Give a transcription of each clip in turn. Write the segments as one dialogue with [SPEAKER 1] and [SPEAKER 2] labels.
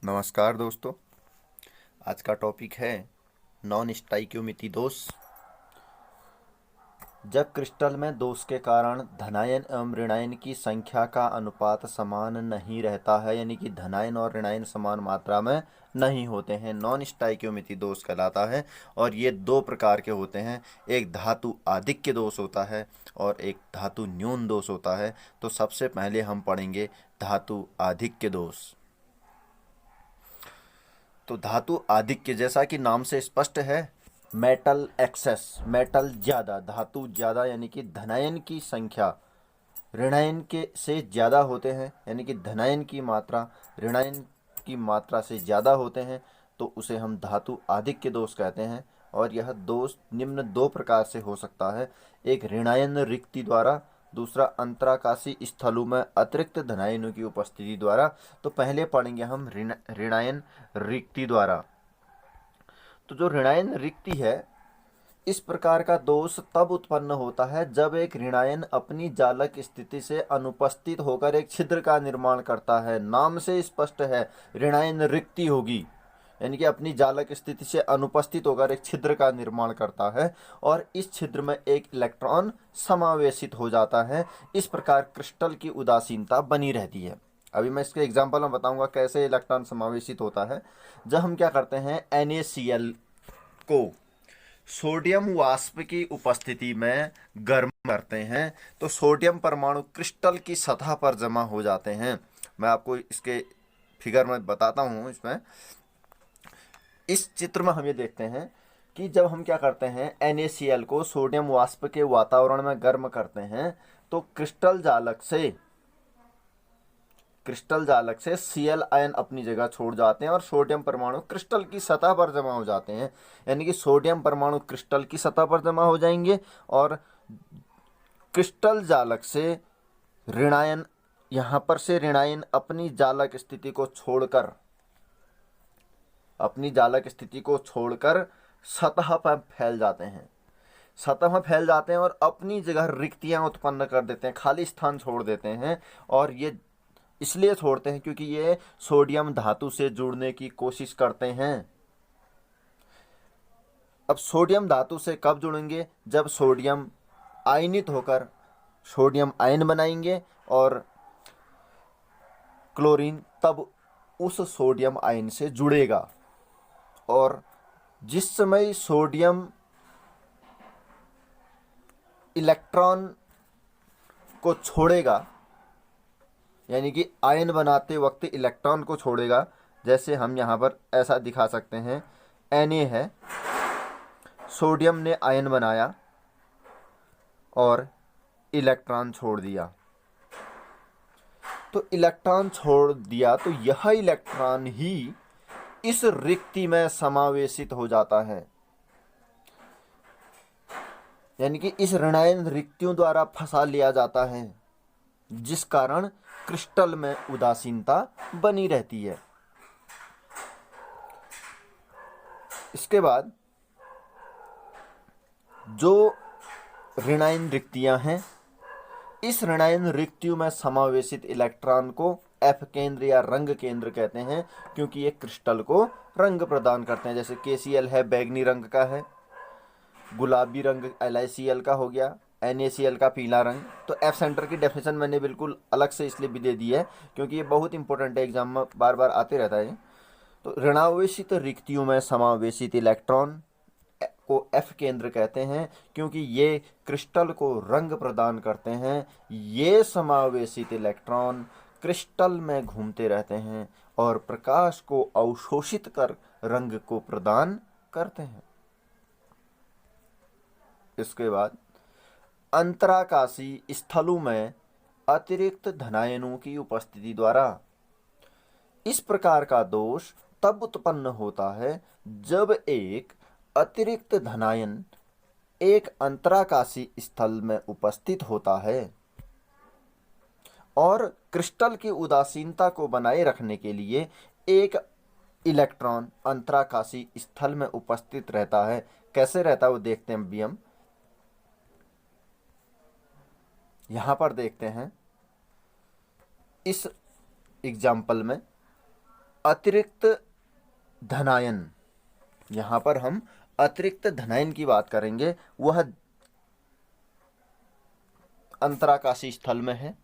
[SPEAKER 1] नमस्कार दोस्तों। आज का टॉपिक है नॉन स्टाइक्योमिति दोष। जब क्रिस्टल में दोष के कारण धनायन एवं ऋणायन की संख्या का अनुपात समान नहीं रहता है, यानी कि धनायन और ऋणायन समान मात्रा में नहीं होते हैं, नॉन स्टाइक्योमिति दोष कहलाता है। और ये दो प्रकार के होते हैं, एक धातु आधिक्य दोष होता है और एक धातु न्यून दोष होता है। तो सबसे पहले हम पढ़ेंगे धातु आधिक्य दोष। तो धातु आधिक्य, जैसा कि नाम से स्पष्ट है, मेटल एक्सेस, मेटल ज़्यादा, धातु ज़्यादा, यानी कि धनायन की संख्या ऋणायन के से ज़्यादा होते हैं, यानी कि धनायन की मात्रा ऋणायन की मात्रा से ज़्यादा होते हैं, तो उसे हम धातु आधिक्य दोष कहते हैं। और यह दोष निम्न दो प्रकार से हो सकता है, एक ऋणायन रिक्ति द्वारा, दूसरा अंतराकाशी स्थलों में अतिरिक्त धनायनों की उपस्थिति द्वारा। तो पहले पढ़ेंगे हम ऋणायन रिक्ति द्वारा। तो जो ऋणायन रिक्ति है, इस प्रकार का दोष तब उत्पन्न होता है जब एक ऋणायन अपनी जालक स्थिति से अनुपस्थित होकर एक छिद्र का निर्माण करता है। नाम से स्पष्ट है, ऋणायन रिक्ति होगी, यानी कि अपनी जालक स्थिति से अनुपस्थित होकर एक छिद्र का निर्माण करता है और इस छिद्र में एक इलेक्ट्रॉन समावेशित हो जाता है। इस प्रकार क्रिस्टल की उदासीनता बनी रहती है। अभी मैं इसके एग्जाम्पल में बताऊंगा कैसे इलेक्ट्रॉन समावेशित होता है। जब हम क्या करते हैं, NaCl को सोडियम वाष्प की उपस्थिति में गर्म करते हैं, तो सोडियम परमाणु क्रिस्टल की सतह पर जमा हो जाते हैं। मैं आपको इसके फिगर में बताता हूँ। इसमें इस चित्र में हम ये देखते हैं कि जब हम क्या करते हैं, NaCl को सोडियम वाष्प के वातावरण में गर्म करते हैं, तो क्रिस्टल जालक से Cl आयन अपनी जगह छोड़ जाते हैं और सोडियम परमाणु क्रिस्टल की सतह पर जमा हो जाते हैं। यानी कि सोडियम परमाणु क्रिस्टल की सतह पर जमा हो जाएंगे और क्रिस्टल जालक से ऋणायन, यहाँ पर से ऋणायन अपनी जालक स्थिति को छोड़कर सतह पर फैल जाते हैं और अपनी जगह रिक्तियां उत्पन्न कर देते हैं, खाली स्थान छोड़ देते हैं। और ये इसलिए छोड़ते हैं क्योंकि ये सोडियम धातु से जुड़ने की कोशिश करते हैं। अब सोडियम धातु से कब जुड़ेंगे, जब सोडियम आयनित होकर सोडियम आयन बनाएंगे और क्लोरीन तब उस सोडियम आयन से जुड़ेगा। और जिस समय सोडियम इलेक्ट्रॉन को छोड़ेगा, यानी कि आयन बनाते वक्त इलेक्ट्रॉन को छोड़ेगा, जैसे हम यहाँ पर ऐसा दिखा सकते हैं, Na है, सोडियम ने आयन बनाया और इलेक्ट्रॉन छोड़ दिया। तो इलेक्ट्रॉन छोड़ दिया तो यह इलेक्ट्रॉन ही इस रिक्ति में समावेशित हो जाता है, यानी कि इस ऋणायन रिक्तियों द्वारा फंसा लिया जाता है, जिस कारण क्रिस्टल में उदासीनता बनी रहती है। इसके बाद जो ऋणायन रिक्तियां हैं, इस ऋणायन रिक्तियों में समावेशित इलेक्ट्रॉन को F केंद्र या रंग केंद्र कहते हैं, क्योंकि ये क्रिस्टल को रंग प्रदान करते हैं। जैसे KCl है, बैगनी रंग का है, गुलाबी रंग LiCl का हो गया, NaCl का पीला रंग। तो F सेंटर की डेफिनेशन मैंने बिल्कुल अलग से इसलिए भी दे दी है क्योंकि ये बहुत इंपॉर्टेंट है, एग्जाम में बार बार आते रहता है। तो ऋणावेशित रिक्तियों में समावेशित इलेक्ट्रॉन को F केंद्र कहते हैं, क्योंकि ये क्रिस्टल को रंग प्रदान करते हैं। ये समावेशित इलेक्ट्रॉन क्रिस्टल में घूमते रहते हैं और प्रकाश को अवशोषित कर रंग को प्रदान करते हैं। इसके बाद अंतराकाशी स्थलों में अतिरिक्त धनायनों की उपस्थिति द्वारा इस प्रकार का दोष तब उत्पन्न होता है जब एक अतिरिक्त धनायन एक अंतराकाशी स्थल में उपस्थित होता है और क्रिस्टल की उदासीनता को बनाए रखने के लिए एक इलेक्ट्रॉन अंतराकाशी स्थल में उपस्थित रहता है। कैसे रहता है वो देखते हैं अभी हम। यहाँ पर देखते हैं इस एग्जाम्पल में अतिरिक्त धनायन, यहाँ पर हम अतिरिक्त धनायन की बात करेंगे, वह अंतराकाशी स्थल में है।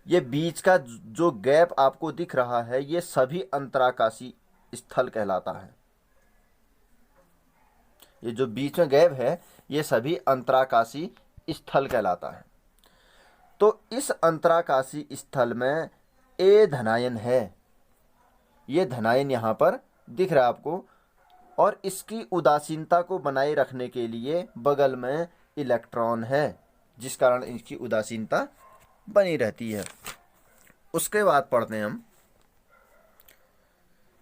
[SPEAKER 1] ये बीच का जो गैप आपको दिख रहा है, ये सभी अंतराकाशी स्थल कहलाता है। ये जो बीच में गैप है, ये सभी अंतराकाशी स्थल कहलाता है। तो इस अंतराकाशी स्थल में ए धनायन है, ये धनायन यहाँ पर दिख रहा है आपको, और इसकी उदासीनता को बनाए रखने के लिए बगल में इलेक्ट्रॉन है, जिस कारण इसकी उदासीनता बनी रहती है। उसके बाद पढ़ते हैं हम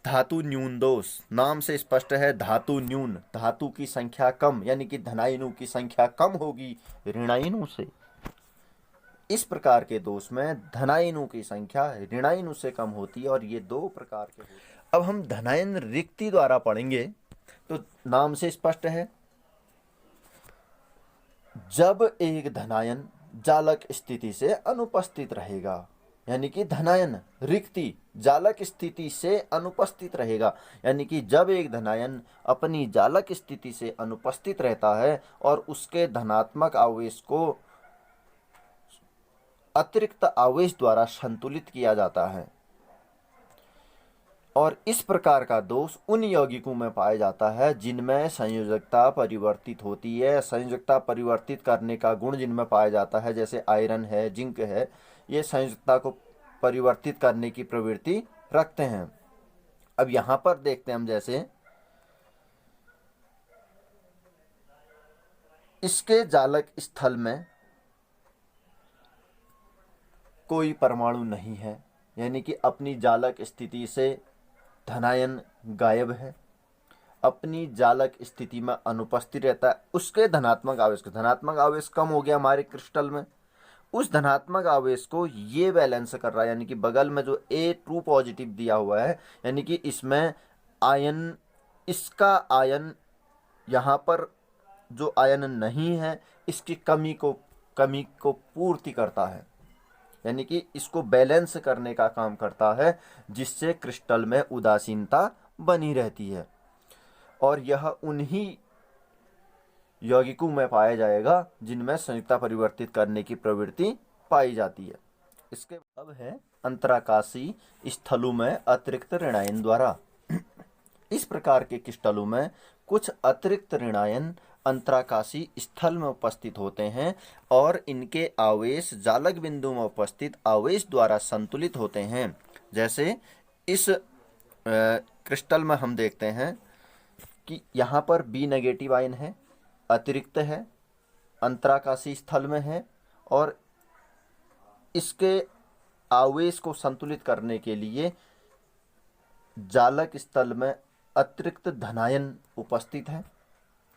[SPEAKER 1] धातु न्यून दोष। नाम से स्पष्ट है, धातु न्यून, धातु की संख्या कम, यानी कि धनायनों की संख्या कम होगी ऋणायनों से। इस प्रकार के दोष में धनायनों की संख्या ऋणायनों से कम होती है, और ये दो प्रकार के होते हैं। अब हम धनायन रिक्ति द्वारा पढ़ेंगे। तो नाम से स्पष्ट है, जब एक धनायन जालक स्थिति से अनुपस्थित रहेगा, यानी कि धनायन रिक्ति जालक स्थिति से अनुपस्थित रहेगा, यानी कि जब एक धनायन अपनी जालक स्थिति से अनुपस्थित रहता है और उसके धनात्मक आवेश को अतिरिक्त आवेश द्वारा संतुलित किया जाता है। और इस प्रकार का दोष उन यौगिकों में पाया जाता है जिनमें संयोजकता परिवर्तित होती है। संयोजकता परिवर्तित करने का गुण जिनमें पाया जाता है, जैसे आयरन है, जिंक है, ये संयोजकता को परिवर्तित करने की प्रवृत्ति रखते हैं। अब यहाँ पर देखते हैं हम, जैसे इसके जालक स्थल में कोई परमाणु नहीं है, यानी कि अपनी जालक स्थिति से धनायन गायब है, अपनी जालक स्थिति में अनुपस्थित रहता है। उसके धनात्मक आवेश कम हो गया हमारे क्रिस्टल में, उस धनात्मक आवेश को ये बैलेंस कर रहा है, यानी कि बगल में जो A2 पॉजिटिव दिया हुआ है, यानी कि इसमें आयन, इसका आयन यहाँ पर जो आयन नहीं है, इसकी कमी को पूर्ति करता है, यानी कि इसको बैलेंस करने का काम करता है, जिससे क्रिस्टल में उदासीनता बनी रहती है। और यह उन्हीं यौगिकों में पाया जाएगा जिनमें संयुक्ता परिवर्तित करने की प्रवृत्ति पाई जाती है। इसके अब है अंतराकाशी स्थलों में अतिरिक्त ऋणायन द्वारा। इस प्रकार के क्रिस्टलों में कुछ अतिरिक्त ऋणायन अंतराकाशी स्थल में उपस्थित होते हैं और इनके आवेश जालक बिंदु में उपस्थित आवेश द्वारा संतुलित होते हैं। जैसे इस क्रिस्टल में हम देखते हैं कि यहाँ पर B- आयन है, अतिरिक्त है, अंतराकाशी स्थल में है, और इसके आवेश को संतुलित करने के लिए जालक स्थल में अतिरिक्त धनायन उपस्थित है,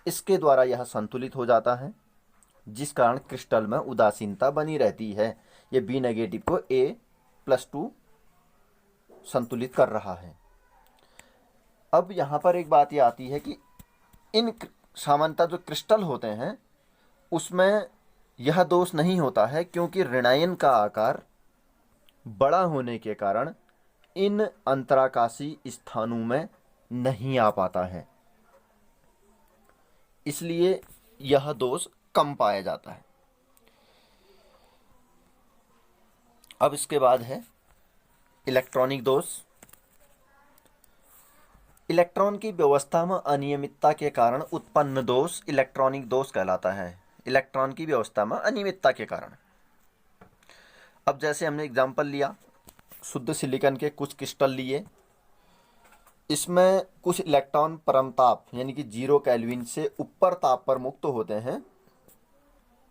[SPEAKER 1] इसके द्वारा यह संतुलित हो जाता है, जिस कारण क्रिस्टल में उदासीनता बनी रहती है। ये B- को A+2 संतुलित कर रहा है। अब यहाँ पर एक बात ये आती है कि इन सामान्यतः जो क्रिस्टल होते हैं उसमें यह दोष नहीं होता है, क्योंकि ऋणायन का आकार बड़ा होने के कारण इन अंतराकाशी स्थानों में नहीं आ पाता है, इसलिए यह दोष कम पाया जाता है। अब इसके बाद है इलेक्ट्रॉनिक दोष। इलेक्ट्रॉन की व्यवस्था में अनियमितता के कारण उत्पन्न दोष इलेक्ट्रॉनिक दोष कहलाता है। इलेक्ट्रॉन की व्यवस्था में अनियमितता के कारण। अब जैसे हमने एग्जाम्पल लिया, शुद्ध सिलिकॉन के कुछ क्रिस्टल लिए, इसमें कुछ इलेक्ट्रॉन परम ताप यानी कि 0 केल्विन से ऊपर ताप पर मुक्त होते हैं।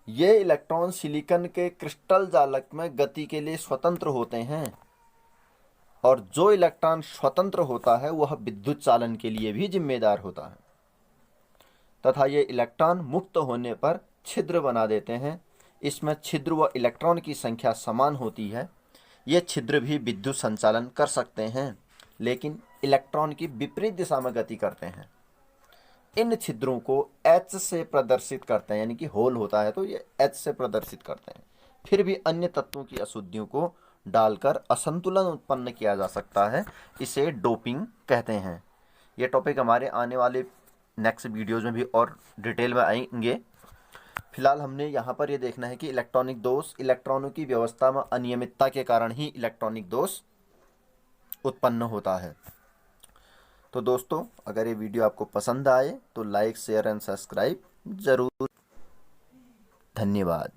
[SPEAKER 1] ये इलेक्ट्रॉन सिलिकॉन के क्रिस्टल जालक में गति के लिए स्वतंत्र होते हैं, और जो इलेक्ट्रॉन स्वतंत्र होता है वह विद्युत चालन के लिए भी जिम्मेदार होता है, तथा ये इलेक्ट्रॉन मुक्त होने पर छिद्र बना देते हैं। इसमें छिद्र व इलेक्ट्रॉन की संख्या समान होती है। ये छिद्र भी विद्युत संचालन कर सकते हैं, लेकिन इलेक्ट्रॉन की विपरीत दिशा में गति करते हैं। इन छिद्रों को H से प्रदर्शित करते हैं, यानी कि होल होता है तो ये H से प्रदर्शित करते हैं। फिर भी अन्य तत्वों की अशुद्धियों को डालकर असंतुलन उत्पन्न किया जा सकता है, इसे डोपिंग कहते हैं। ये टॉपिक हमारे आने वाले नेक्स्ट वीडियोज़ में भी और डिटेल में आएंगे। फिलहाल हमने यहाँ पर ये देखना है कि इलेक्ट्रॉनिक दोष, इलेक्ट्रॉनों की व्यवस्था में अनियमितता के कारण ही इलेक्ट्रॉनिक दोष उत्पन्न होता है। तो दोस्तों, अगर ये वीडियो आपको पसंद आए तो लाइक, शेयर एंड सब्सक्राइब जरूर। धन्यवाद।